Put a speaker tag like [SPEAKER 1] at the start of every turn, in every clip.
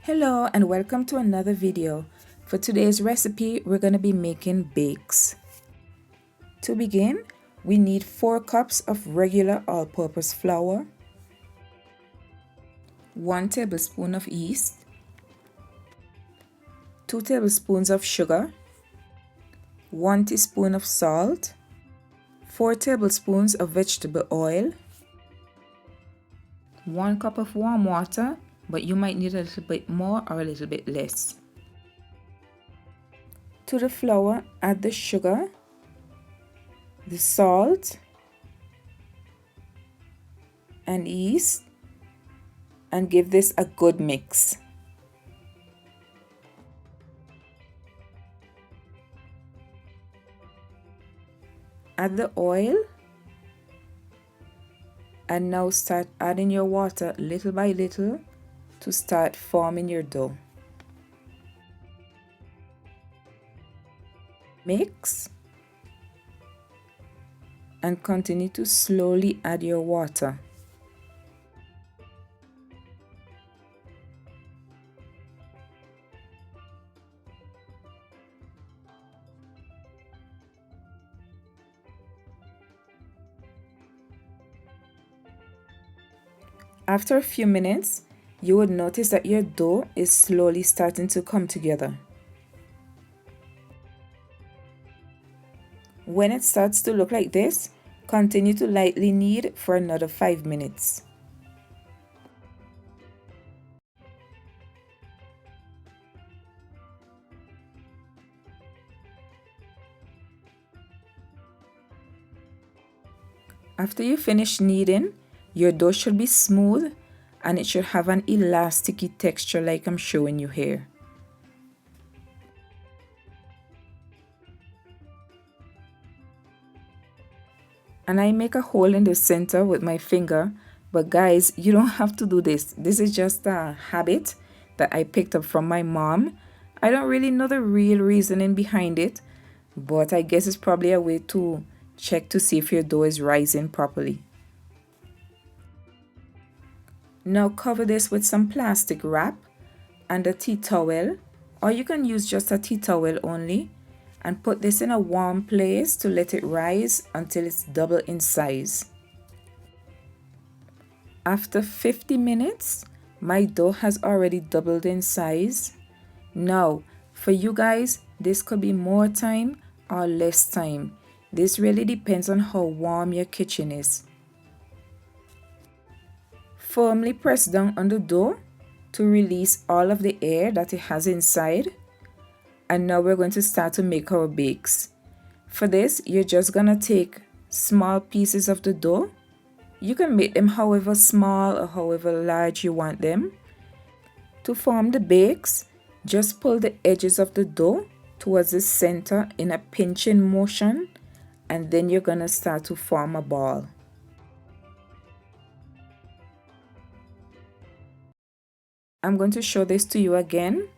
[SPEAKER 1] Hello and welcome to another video. For today's recipe, we're going to be making bakes. To begin, we need 4 cups of regular all-purpose flour, 1 tablespoon of yeast, 2 tablespoons of sugar, 1 teaspoon of salt, 4 tablespoons of vegetable oil, 1 cup of warm water, but you might need a little bit more or a little bit less. To the flour, add the sugar, the salt, and yeast, and give this a good mix. Add the oil, and now start adding your water little by little to start forming your dough. Mix and continue to slowly add your water. After a few minutes, you would notice that your dough is slowly starting to come together. When it starts to look like this, continue to lightly knead for another 5 minutes. After you finish kneading, your dough should be smooth and it should have an elasticy texture like I'm showing you here. And I make a hole in the center with my finger, but guys, you don't have to do this. This is just a habit that I picked up from my mom. I don't really know the real reasoning behind it, but I guess it's probably a way to check to see if your dough is rising properly. Now cover this with some plastic wrap and a tea towel, or you can use just a tea towel only, and put this in a warm place to let it rise until it's double in size. After 50 minutes, my dough has already doubled in size. Now, for you guys, this could be more time or less time. This really depends on how warm your kitchen is. Firmly press down on the dough to release all of the air that it has inside. And now we're going to start to make our bakes. For this, you're just gonna take small pieces of the dough. You can make them however small or however large you want them. To form the bakes, just pull the edges of the dough towards the center in a pinching motion, and then you're gonna start to form a ball. I'm going to show this to you again.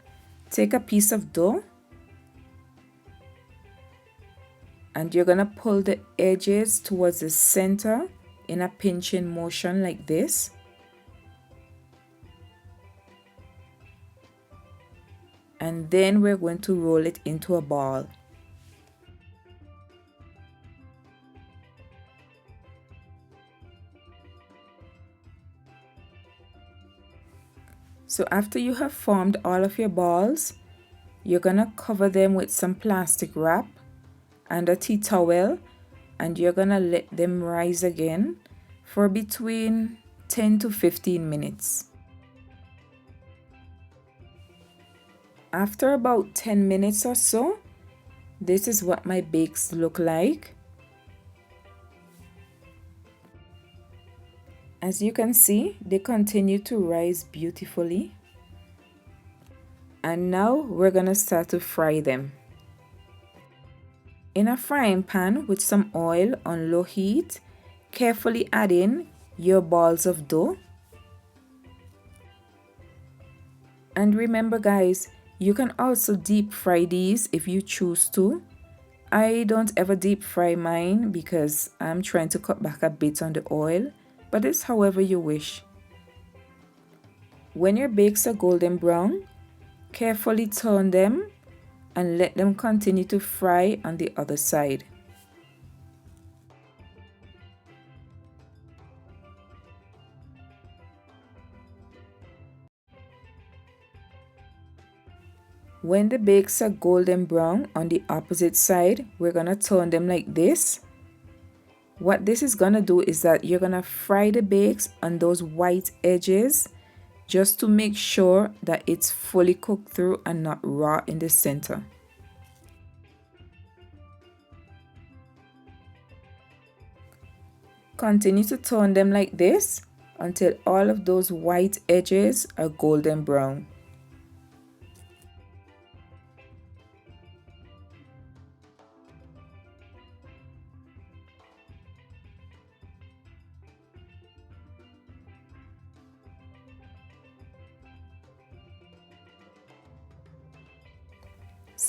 [SPEAKER 1] Take a piece of dough and you're gonna pull the edges towards the center in a pinching motion like this. And then we're going to roll it into a ball. So after you have formed all of your balls, you're gonna cover them with some plastic wrap and a tea towel, and you're gonna let them rise again for between 10 to 15 minutes. After about 10 minutes or so, this is what my bakes look like. As you can see, they continue to rise beautifully. And now we're gonna start to fry them. In a frying pan with some oil on low heat, carefully add in your balls of dough. And remember guys, you can also deep fry these if you choose to. I don't ever deep fry mine because I'm trying to cut back a bit on the oil, but it's however you wish. When your bakes are golden brown, carefully turn them and let them continue to fry on the other side. When the bakes are golden brown on the opposite side, we're gonna turn them like this. What this is gonna do is that you're gonna fry the bakes on those white edges just to make sure that it's fully cooked through and not raw in the center. Continue to turn them like this until all of those white edges are golden brown.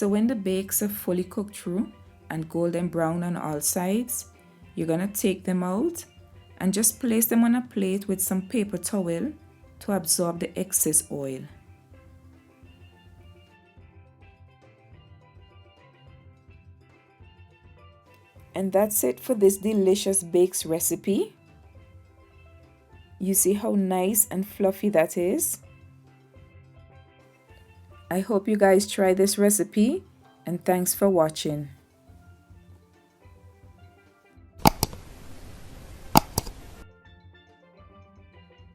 [SPEAKER 1] So when the bakes are fully cooked through and golden brown on all sides, you're gonna take them out and just place them on a plate with some paper towel to absorb the excess oil. And that's it for this delicious bakes recipe. You see how nice and fluffy that is? I hope you guys try this recipe, and thanks for watching.